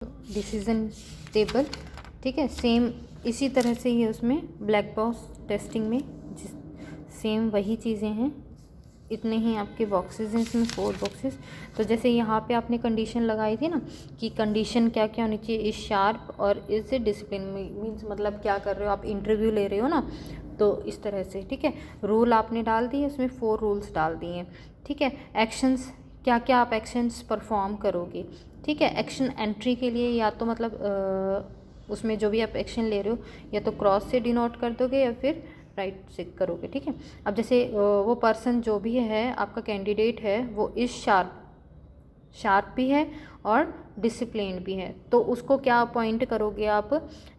Decision table, ठीक है। Same इसी तरह से ही उसमें ब्लैक बॉक्स टेस्टिंग में जिस सेम वही चीज़ें हैं, इतने ही आपके बॉक्सेस हैं इसमें, 4 बॉक्सेस। तो जैसे यहाँ पे आपने कंडीशन लगाई थी ना कि कंडीशन क्या क्या होनी चाहिए, इस शार्प और इस डिसिप्लिन में, मीन्स मतलब क्या कर रहे हो आप, इंटरव्यू ले रहे हो ना, तो इस तरह से, ठीक है। रूल आपने डाल दिए, उसमें 4 रूल्स डाल दिए हैं, ठीक है। एक्शंस, क्या क्या आप एक्शंस परफॉर्म करोगे, ठीक है। एक्शन एंट्री के लिए या तो मतलब उसमें जो भी आप एक्शन ले रहे हो या तो क्रॉस से डिनोट कर दोगे या फिर राइट से करोगे, ठीक है। अब जैसे वो पर्सन जो भी है आपका कैंडिडेट है, वो इस शार्प भी है और डिसिप्लिन भी है, तो उसको क्या अपॉइंट करोगे आप,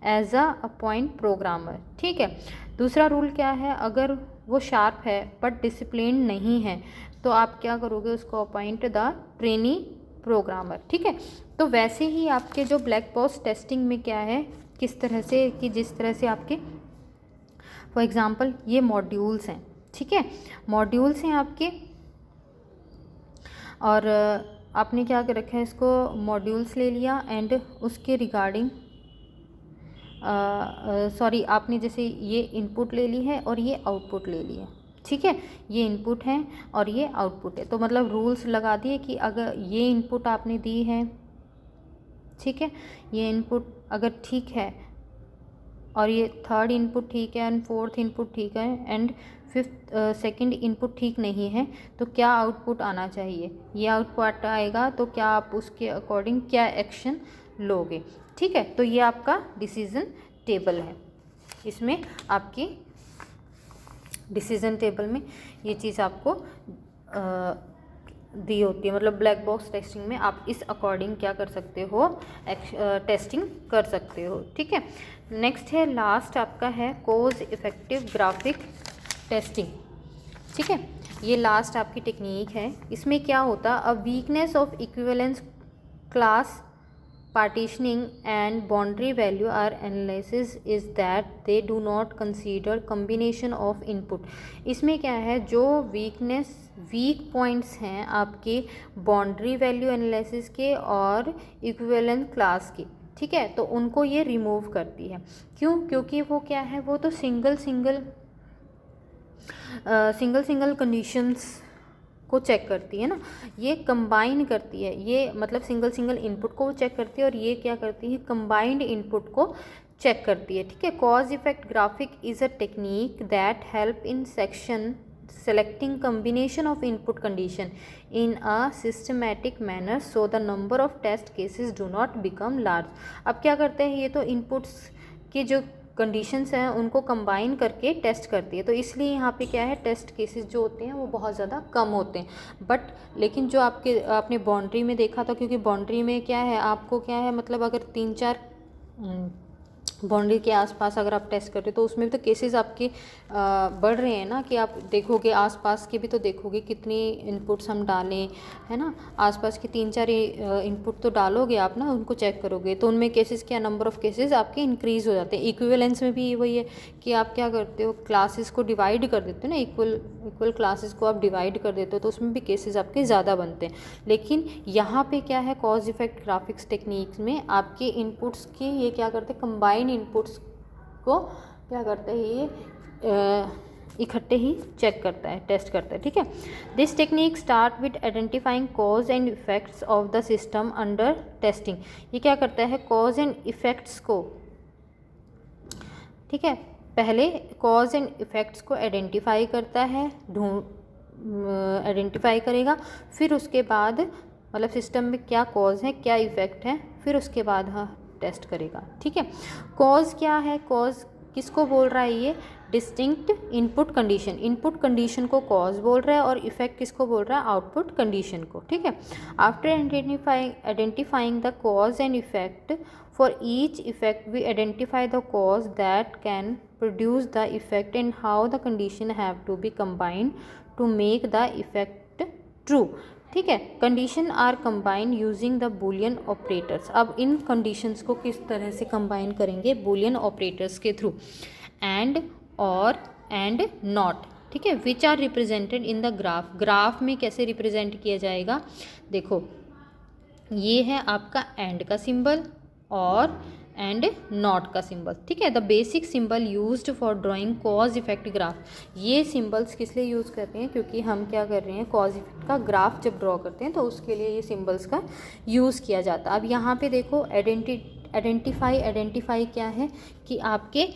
एज अ अपॉइंट प्रोग्रामर, ठीक है। दूसरा रूल क्या है, अगर वो शार्प है बट डिसिप्लिन नहीं है तो आप क्या करोगे, उसको अपॉइंट द ट्रेनी प्रोग्रामर, ठीक है। तो वैसे ही आपके जो ब्लैक बॉक्स टेस्टिंग में क्या है, किस तरह से कि जिस तरह से आपके फॉर एग्ज़ाम्पल ये मॉड्यूल्स हैं, ठीक है, मॉड्यूल्स हैं आपके, और आपने क्या कर रखा है, इसको मॉड्यूल्स ले लिया एंड उसके रिगार्डिंग सॉरी, आपने जैसे ये इनपुट ले ली है और ये आउटपुट ले ली है, ठीक है। ये इनपुट है और ये आउटपुट है, तो मतलब रूल्स लगा दिए कि अगर ये इनपुट आपने दी है, ठीक है, ये इनपुट अगर ठीक है और ये थर्ड इनपुट ठीक है एंड फोर्थ इनपुट ठीक है एंड फिफ्थ सेकंड इनपुट ठीक नहीं है, तो क्या आउटपुट आना चाहिए, ये आउटपुट आएगा, तो क्या आप उसके अकॉर्डिंग क्या एक्शन लोगे, ठीक है। तो ये आपका डिसीजन टेबल है, इसमें आपकी डिसीजन टेबल में ये चीज़ आपको दी होती है, मतलब ब्लैक बॉक्स टेस्टिंग में आप इस अकॉर्डिंग क्या कर सकते हो, टेस्टिंग कर सकते हो, ठीक है। नेक्स्ट है, लास्ट आपका है कॉज इफेक्टिव ग्राफिक टेस्टिंग, ठीक है। ये लास्ट आपकी टेक्निक है। इसमें क्या होता, a weakness of equivalence class partitioning and boundary value are analysis is that they do not consider combination of input। इसमें क्या है, जो वीक पॉइंट्स हैं आपके बाउंड्री वैल्यू एनालिसिस के और इक्विवेलेंट क्लास के, ठीक है, तो उनको ये रिमूव करती है। क्यों? क्योंकि वो क्या है, वो तो सिंगल सिंगल कंडीशंस को चेक करती है ना, ये कंबाइन करती है, ये मतलब सिंगल इनपुट को वो चेक करती है और ये क्या करती है, कंबाइंड इनपुट को चेक करती है, ठीक है। Cause effect graphic is a technique that help in selecting combination of input condition in a systematic manner so the number of test cases do not become large। अब क्या करते हैं, ये तो इनपुट्स के जो कंडीशंस हैं उनको कंबाइन करके टेस्ट करती है, तो इसलिए यहाँ पे क्या है, टेस्ट केसेस जो होते हैं वो बहुत ज़्यादा कम होते हैं। बट लेकिन जो आपने बाउंड्री में देखा था, क्योंकि बाउंड्री में क्या है, आपको क्या है, मतलब अगर 3-4 बाउंड्री के आसपास अगर आप टेस्ट करते हो तो उसमें भी तो केसेस आपके बढ़ रहे हैं ना, कि आप देखोगे आसपास के भी तो देखोगे कितनी इनपुट्स हम डालें, है ना, आसपास के 3-4 इनपुट तो डालोगे आप ना, उनको चेक करोगे तो उनमें केसेस क्या, नंबर ऑफ़ केसेस आपके इंक्रीज़ हो जाते हैं। इक्विवेलेंस में भी वही है कि आप क्या करते हो, क्लासेस को डिवाइड कर देते हो ना, इक्वल क्लासेस को आप डिवाइड कर देते हो, तो उसमें भी केसेस आपके ज़्यादा बनते हैं। लेकिन यहाँ पे क्या है, कॉज इफेक्ट ग्राफिक्स टेक्निक्स में आपके इनपुट्स की ये क्या करते हैं, कंबाइन इनपुट्स को क्या करता है, ये इकट्ठे ही चेक करता है, टेस्ट करता है, ठीक है। This technique start with identifying cause and effects of the system under testing. ये क्या करता है, कॉज एंड इफेक्ट्स को, ठीक है, पहले कॉज एंड इफेक्ट्स को आइडेंटिफाई करता है, आइडेंटिफाई करेगा, फिर उसके बाद मतलब सिस्टम में क्या कॉज है क्या इफेक्ट है, फिर उसके बाद हाँ टेस्ट करेगा, ठीक है। कॉज क्या है, कॉज किसको बोल रहा है, ये डिस्टिंक्ट इनपुट कंडीशन कंडीशन को कॉज बोल रहा है, और इफेक्ट किसको बोल रहा है, आउटपुट कंडीशन को, ठीक है। After identifying the cause and effect for each effect we identify the cause that can produce the effect and how the condition have to be combined to make the effect true, ठीक है। Condition are combine using the Boolean operators. अब इन conditions को किस तरह से combine करेंगे, Boolean operators के थ्रू, एंड और एंड नॉट, ठीक है, which are represented in the graph. Graph में कैसे रिप्रेजेंट किया जाएगा, देखो ये है आपका एंड का सिंबल और एंड नॉट का सिंबल, ठीक है। The basic symbol used for drawing cause effect graph. ये सिंबल्स किस लिए यूज़ करते हैं, क्योंकि हम क्या कर रहे हैं, कॉज इफेक्ट का ग्राफ जब ड्रॉ करते हैं तो उसके लिए ये सिंबल्स का यूज़ किया जाता है। अब यहाँ पे देखो आइडेंटिफाई क्या है कि आपके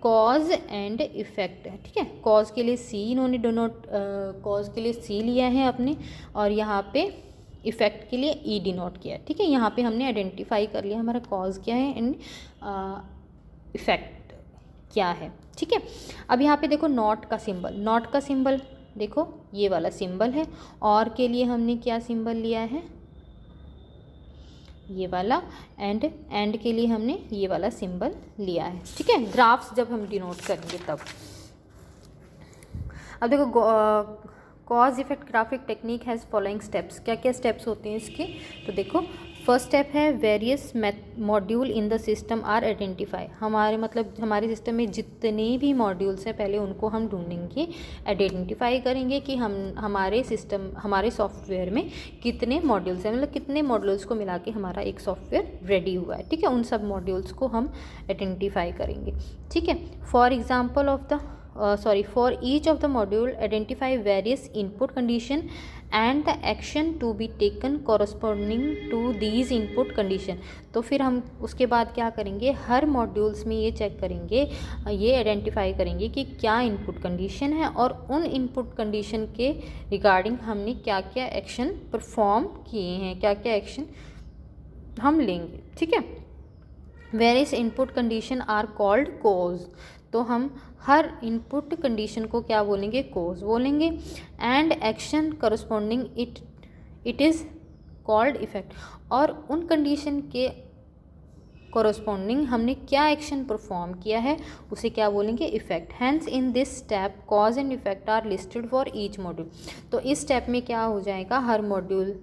कॉज एंड इफेक्ट है, ठीक है। कॉज के लिए सी इन्होंने डोनोट कॉज के लिए सी लिया है अपने, और यहाँ पे इफेक्ट के लिए ई डिनोट किया है, ठीक है। यहाँ पे हमने आइडेंटिफाई कर लिया हमारा कॉज क्या है एंड इफेक्ट क्या है, ठीक है। अब यहाँ पे देखो नॉट का सिंबल देखो ये वाला सिंबल है, और के लिए हमने क्या सिंबल लिया है, ये वाला, एंड के लिए हमने ये वाला सिंबल लिया है, ठीक है। ग्राफ्स जब हम डिनोट करेंगे तब। अब देखो cause effect graphic technique has following steps. क्या क्या स्टेप्स होते हैं इसके, तो देखो फर्स्ट स्टेप है various module in the system are identify. हमारे सिस्टम में जितने भी मॉड्यूल्स हैं पहले उनको हम ढूंढेंगे, आइडेंटिफाई करेंगे कि हमारे सॉफ्टवेयर में कितने मॉड्यूल्स हैं, मतलब कितने मॉड्यूल्स को मिला के हमारा एक सॉफ्टवेयर रेडी हुआ है, ठीक है। उन सब मॉड्यूल्स को हम आइडेंटिफाई करेंगे, ठीक है। For each of the module identify various input condition and the action to be taken corresponding to these input condition। तो फिर हम उसके बाद क्या करेंगे, हर मॉड्यूल्स में ये चेक करेंगे, ये आइडेंटिफाई करेंगे कि क्या इनपुट कंडीशन है और उन इनपुट कंडीशन के रिगार्डिंग हमने क्या क्या एक्शन परफॉर्म किए हैं, क्या क्या एक्शन हम लेंगे, ठीक है। Various input condition are called cause. तो हम हर इनपुट कंडीशन को क्या बोलेंगे, कॉज बोलेंगे। And action corresponding it is called effect. और उन कंडीशन के करस्पॉन्डिंग हमने क्या एक्शन परफॉर्म किया है उसे क्या बोलेंगे, effect. Hence in this step cause and effect are listed for each module. तो इस स्टेप में क्या हो जाएगा, हर मॉड्यूल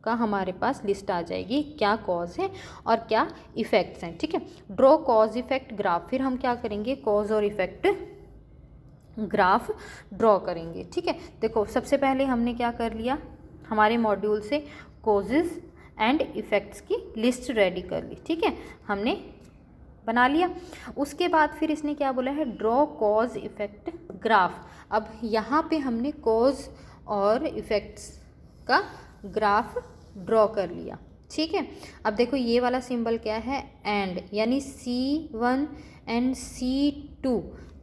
का हमारे पास लिस्ट आ जाएगी, क्या कॉज है और क्या इफ़ेक्ट्स हैं, ठीक है। Draw cause effect graph. फिर हम क्या करेंगे, कॉज और इफेक्ट ग्राफ ड्रॉ करेंगे, ठीक है। देखो सबसे पहले हमने क्या कर लिया, हमारे मॉड्यूल से कॉजेज़ एंड इफ़ेक्ट्स की लिस्ट रेडी कर ली, ठीक है, हमने बना लिया। उसके बाद फिर इसने क्या बोला है, ड्रॉ कॉज इफेक्ट ग्राफ। अब यहाँ पे हमने कॉज और इफ़ेक्ट्स का ग्राफ ड्रॉ कर लिया, ठीक है। अब देखो ये वाला सिंबल क्या है, एंड, यानी C1 एंड C2,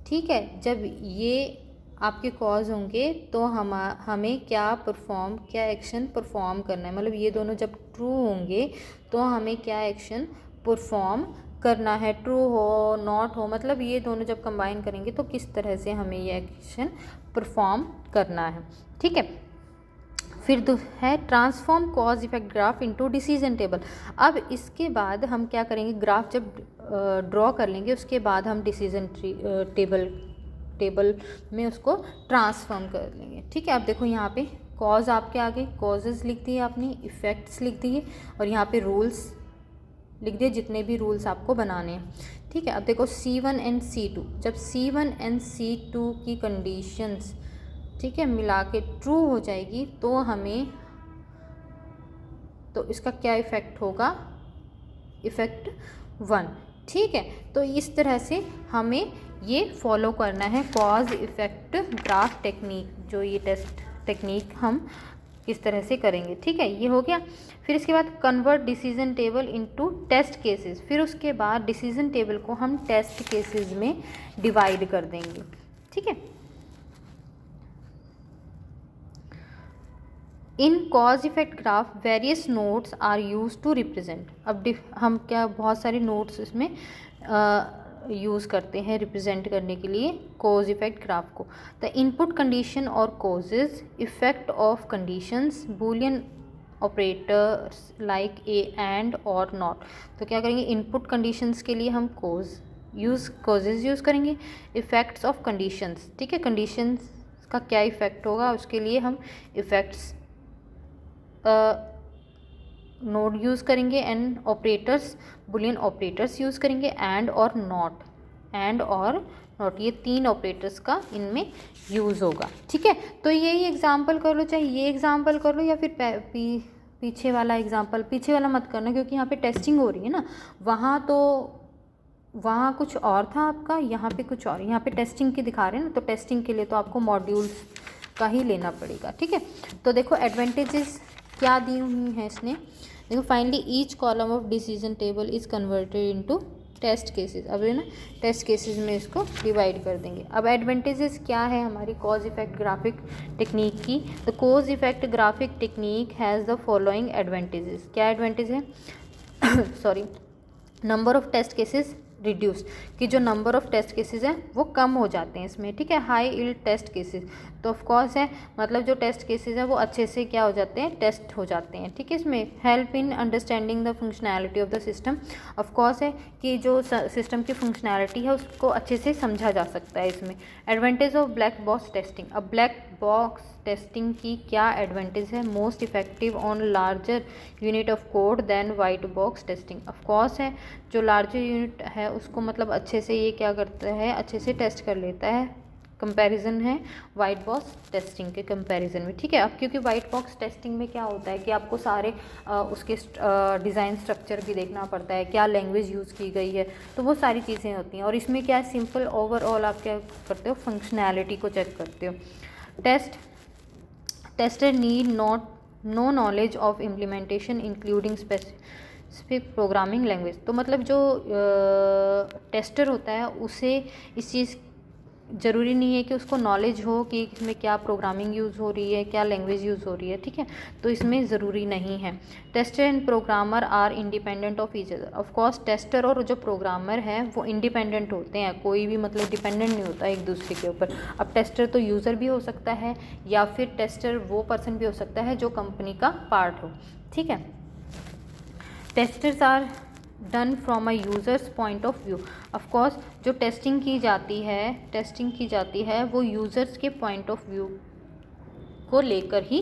ठीक है। जब ये आपके कॉज होंगे तो हमें क्या एक्शन परफॉर्म करना है, मतलब ये दोनों जब ट्रू होंगे तो हमें क्या एक्शन परफॉर्म करना है, ट्रू हो नॉट हो, मतलब ये दोनों जब कंबाइन करेंगे तो किस तरह से हमें ये एक्शन परफॉर्म करना है, ठीक है। फिर है transform cause effect graph into decision table. अब इसके बाद हम क्या करेंगे, ग्राफ जब ड्रॉ कर लेंगे उसके बाद हम डिसीजन टेबल में उसको ट्रांसफॉर्म कर लेंगे, ठीक है। अब देखो यहाँ पे कॉज आपके आगे कॉजेज़ लिख दिए आपने, इफ़ेक्ट्स लिख दिए और यहाँ पे रूल्स लिख दिए, जितने भी रूल्स आपको बनाने हैं, ठीक है। अब देखो C1 एंड C2, जब C1 एंड C2 की कंडीशंस, ठीक है, मिला के ट्रू हो जाएगी तो इसका क्या इफ़ेक्ट होगा, इफ़ेक्ट 1, ठीक है। तो इस तरह से हमें ये फॉलो करना है कॉज इफ़ेक्ट ग्राफ टेक्निक, जो ये टेस्ट टेक्निक हम किस तरह से करेंगे, ठीक है, ये हो गया। फिर इसके बाद convert decision table into test cases. फिर उसके बाद डिसीजन टेबल को हम टेस्ट केसेस में डिवाइड कर देंगे, ठीक है। In cause effect graph various notes are used to represent. अब हम क्या बहुत सारे नोट्स इसमें यूज़ करते हैं रिप्रेजेंट करने के लिए कॉज इफेक्ट ग्राफ को। द इनपुट कंडीशन और causes, effect of conditions, Boolean operators like A and और नॉट। तो क्या करेंगे, इनपुट कंडीशंस के लिए हम कॉजेज यूज़ करेंगे, इफ़ेक्ट्स ऑफ कंडीशंस, ठीक है, कंडीशंस का क्या इफ़ेक्ट होगा उसके लिए हम इफ़ेक्ट्स नोड यूज़ करेंगे, and operators Boolean operators use करेंगे, एंड और नॉट, ये 3 ऑपरेटर्स का इनमें यूज़ होगा, ठीक है। तो यही एग्जांपल कर लो, चाहे ये एग्जांपल कर लो या फिर पीछे वाला एग्जाम्पल, पीछे वाला मत करना क्योंकि यहाँ पे टेस्टिंग हो रही है ना, वहाँ कुछ और था आपका, यहाँ पे कुछ और, यहाँ पे टेस्टिंग की दिखा रहे हैं ना, तो टेस्टिंग के लिए तो आपको मॉड्यूल्स का ही लेना पड़ेगा, ठीक है। तो देखो एडवांटेजेस क्या दी हुई हैं इसने, देखो finally each column of decision table is converted into test cases. अब है ना टेस्ट केसेस में इसको डिवाइड कर देंगे। अब एडवांटेजेस क्या है हमारी कॉज इफेक्ट ग्राफिक टेक्निक की, तो cause effect graphic technique has the following advantages. क्या एडवांटेज है sorry, number of test cases reduce, कि जो नंबर ऑफ टेस्ट केसेस हैं वो कम हो जाते हैं इसमें, ठीक है। हाई यील्ड टेस्ट केसेस, तो ऑफ कोर्स है मतलब जो टेस्ट केसेस हैं वो अच्छे से क्या हो जाते हैं, टेस्ट हो जाते हैं, ठीक है। इसमें help in understanding the functionality of the system, of course है कि जो सिस्टम की फंक्शनैलिटी है उसको अच्छे से समझा जा सकता है इसमें। Advantage of black box testing, अब ब्लैक बॉक्स टेस्टिंग की क्या एडवांटेज है, most effective on larger unit of code than white box testing, of course है जो लार्जर यूनिट है उसको मतलब अच्छे से ये क्या करता है, अच्छे से टेस्ट कर लेता है, कंपैरिजन है वाइट बॉक्स टेस्टिंग के कंपैरिजन में, ठीक है। अब क्योंकि वाइट बॉक्स टेस्टिंग में क्या होता है कि आपको सारे उसके डिज़ाइन स्ट्रक्चर भी देखना पड़ता है, क्या लैंग्वेज यूज़ की गई है, तो वो सारी चीज़ें होती हैं। और इसमें क्या है, सिंपल ओवरऑल आप क्या करते हो, फंक्शनैलिटी को चेक करते हो। Tester need no knowledge of implementation including specific programming language, तो मतलब जो टेस्टर होता है उसे इस चीज़ ज़रूरी नहीं है कि उसको नॉलेज हो कि इसमें क्या प्रोग्रामिंग यूज़ हो रही है, क्या लैंग्वेज यूज़ हो रही है, ठीक है, तो इसमें ज़रूरी नहीं है। Tester and programmer are independent of each other, of course tester और जो प्रोग्रामर है वो इंडिपेंडेंट होते हैं, कोई भी मतलब डिपेंडेंट नहीं होता एक दूसरे के ऊपर। अब टेस्टर तो यूज़र भी हो सकता है या फिर टेस्टर वो पर्सन भी हो सकता है जो कंपनी का पार्ट हो, ठीक है। Testers are done from a user's point of view, of course जो टेस्टिंग की जाती है वो यूज़र्स के पॉइंट ऑफ व्यू को लेकर ही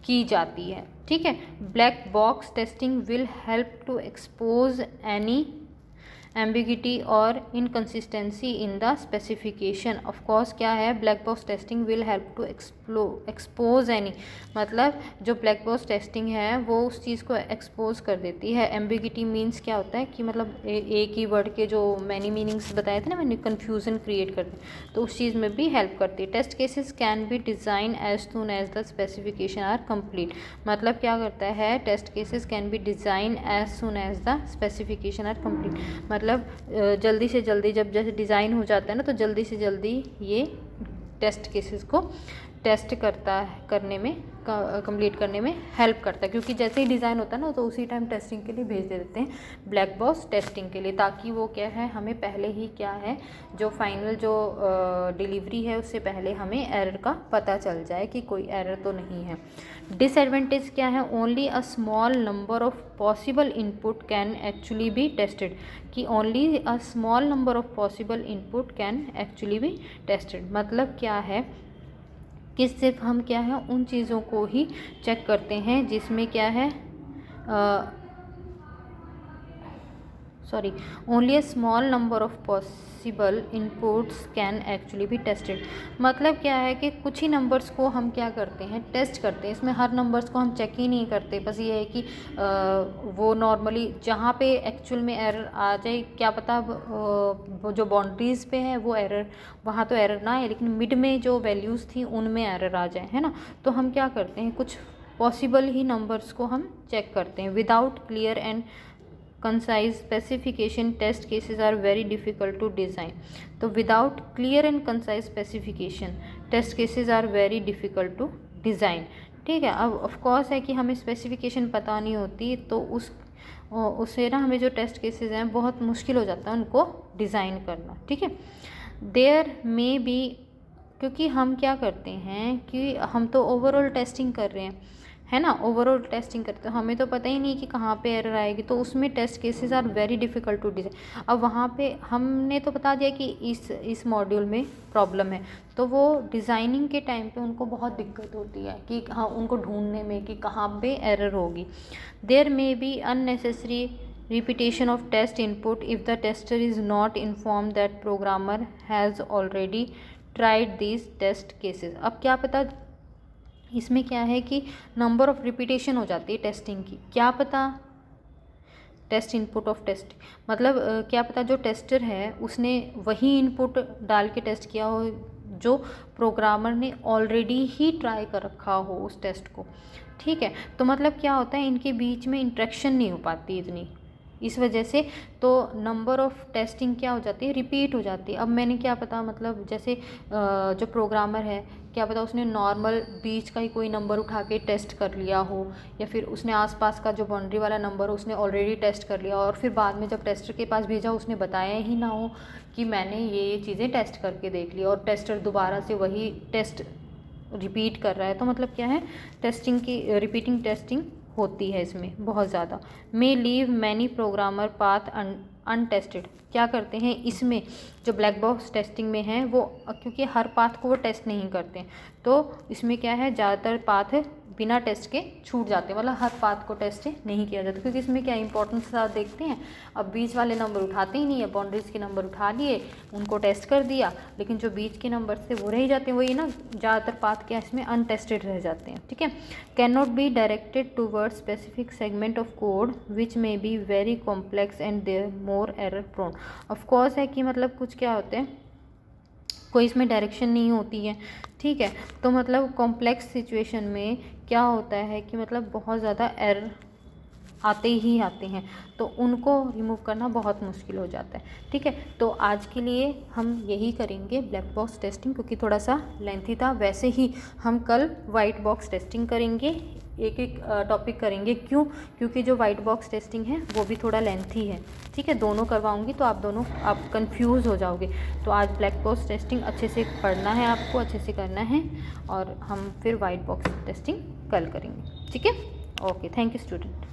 की जाती है, ठीक है। Black box testing will help to expose any ambiguity और inconsistency in the specification, of course क्या है, black box testing will help to expose any, मतलब जो ब्लैक बॉक्स टेस्टिंग है वो उस चीज़ को एक्सपोज कर देती है। एम्बिगिटी मीन्स क्या होता है कि मतलब एक ही वर्ड के जो मैनी मीनिंग्स बताए थे ना मैंने, कन्फ्यूज़न क्रिएट करते हैं, तो उस चीज़ में भी हेल्प करती है। Test cases can be design as soon as the specification are complete, मतलब क्या करता है, test cases can be design as soon as the specification are complete, मतलब जल्दी से जल्दी जब जैसे डिज़ाइन हो जाता है ना तो जल्दी से जल्दी ये टेस्ट केसेस को टेस्ट करने में कंप्लीट करने में हेल्प करता है, क्योंकि जैसे ही डिज़ाइन होता है ना तो उसी टाइम टेस्टिंग के लिए भेज देते हैं ब्लैक बॉक्स टेस्टिंग के लिए, ताकि वो क्या है हमें पहले ही क्या है जो फाइनल जो डिलीवरी है उससे पहले हमें एरर का पता चल जाए कि कोई एरर तो नहीं है। डिसएडवांटेज क्या है, only a small number of possible input can actually be tested, कि only a small number of possible input can actually be tested, मतलब क्या है कि सिर्फ हम क्या है उन चीज़ों को ही चेक करते हैं जिसमें क्या है only a small number of possible inputs can actually be tested, मतलब क्या है कि कुछ ही नंबर्स को हम क्या करते हैं टेस्ट करते हैं, इसमें हर नंबर्स को हम चेक ही नहीं करते, बस ये है कि वो नॉर्मली जहाँ पे एक्चुअल में एरर आ जाए, क्या पता वो जो बाउंड्रीज़ पे है वो एरर वहाँ तो एरर ना है, लेकिन मिड में जो वैल्यूज़ थी उनमें एरर आ जाए, है ना, तो हम क्या करते हैं कुछ पॉसिबल ही नंबर्स को हम चेक करते हैं। Without clear and concise specification test cases are very difficult to design, तो without clear and concise specification test cases are very difficult to design, ठीक है। अब ऑफ कोर्स है कि हमें स्पेसिफिकेशन पता नहीं होती तो उससे ना हमें जो टेस्ट केसेस हैं बहुत मुश्किल हो जाता है उनको डिज़ाइन करना, ठीक है। देयर में बी, क्योंकि हम क्या करते हैं कि हम तो ओवरऑल टेस्टिंग कर रहे हैं, है ना, ओवरऑल टेस्टिंग करते हो, हमें तो पता ही नहीं कि कहाँ पे एरर आएगी, तो उसमें test cases are very difficult to design. अब वहाँ पे हमने तो बता दिया कि इस मॉड्यूल में प्रॉब्लम है, तो वो डिज़ाइनिंग के टाइम पे उनको बहुत दिक्कत होती है कि हाँ उनको ढूंढने में कि कहाँ पे एरर होगी। There may be unnecessary repetition of test input if the tester is not inform that programmer has already tried these test cases, अब क्या पता इसमें क्या है कि नंबर ऑफ़ रिपीटेशन हो जाती है टेस्टिंग की, क्या पता टेस्ट इनपुट ऑफ टेस्ट, मतलब क्या पता जो टेस्टर है उसने वही इनपुट डाल के टेस्ट किया हो जो प्रोग्रामर ने ऑलरेडी ही ट्राई कर रखा हो उस टेस्ट को, ठीक है। तो मतलब क्या होता है, इनके बीच में इंटरेक्शन नहीं हो पाती इतनी, इस वजह से तो नंबर ऑफ़ टेस्टिंग क्या हो जाती है, रिपीट हो जाती है। अब मैंने क्या पता, मतलब जैसे जो प्रोग्रामर है क्या पता उसने नॉर्मल बीच का ही कोई नंबर उठा के टेस्ट कर लिया हो, या फिर उसने आसपास का जो बाउंड्री वाला नंबर हो उसने ऑलरेडी टेस्ट कर लिया और फिर बाद में जब टेस्टर के पास भेजा उसने बताया ही ना हो कि मैंने ये चीज़ें टेस्ट करके देख ली, और टेस्टर दोबारा से वही टेस्ट रिपीट कर रहा है। तो मतलब क्या है, टेस्टिंग की रिपीटिंग टेस्टिंग होती है इसमें बहुत ज़्यादा। May leave many programmer path untested, क्या करते हैं इसमें जो ब्लैक बॉक्स टेस्टिंग में है वो, क्योंकि हर पाथ को वो टेस्ट नहीं करते, तो इसमें क्या है ज़्यादातर पाथ बिना टेस्ट के छूट जाते हैं, मतलब हर पाथ को टेस्ट नहीं किया जाता, क्योंकि इसमें क्या इंपॉर्टेंस के साथ देखते हैं। अब बीच वाले नंबर उठाते ही नहीं है, बाउंड्रीज के नंबर उठा लिए उनको टेस्ट कर दिया, लेकिन जो बीच के नंबर थे वो रह ही जाते हैं, वही ना ज़्यादातर पाथ क्या इसमें अनटेस्टेड रह जाते हैं, ठीक है। Can not be directed toward specific segment of code which may be very complex and there more error prone. Of course है कि मतलब कुछ क्या होते हैं, कोई इसमें डायरेक्शन नहीं होती है, ठीक है। तो मतलब कॉम्प्लेक्स सिचुएशन में क्या होता है कि मतलब बहुत ज़्यादा एरर आते ही आते हैं, तो उनको रिमूव करना बहुत मुश्किल हो जाता है, ठीक है। तो आज के लिए हम यही करेंगे ब्लैक बॉक्स टेस्टिंग, क्योंकि थोड़ा सा लेंथी था। वैसे ही हम कल वाइट बॉक्स टेस्टिंग करेंगे, एक एक टॉपिक करेंगे। क्यों? क्योंकि जो वाइट बॉक्स टेस्टिंग है वो भी थोड़ा लेंथी है, ठीक है। दोनों करवाऊंगी तो आप कंफ्यूज हो जाओगे। तो आज ब्लैक बॉक्स टेस्टिंग अच्छे से पढ़ना है, आपको अच्छे से करना है, और हम फिर वाइट बॉक्स टेस्टिंग कल करेंगे, ठीक है। Okay, thank you student.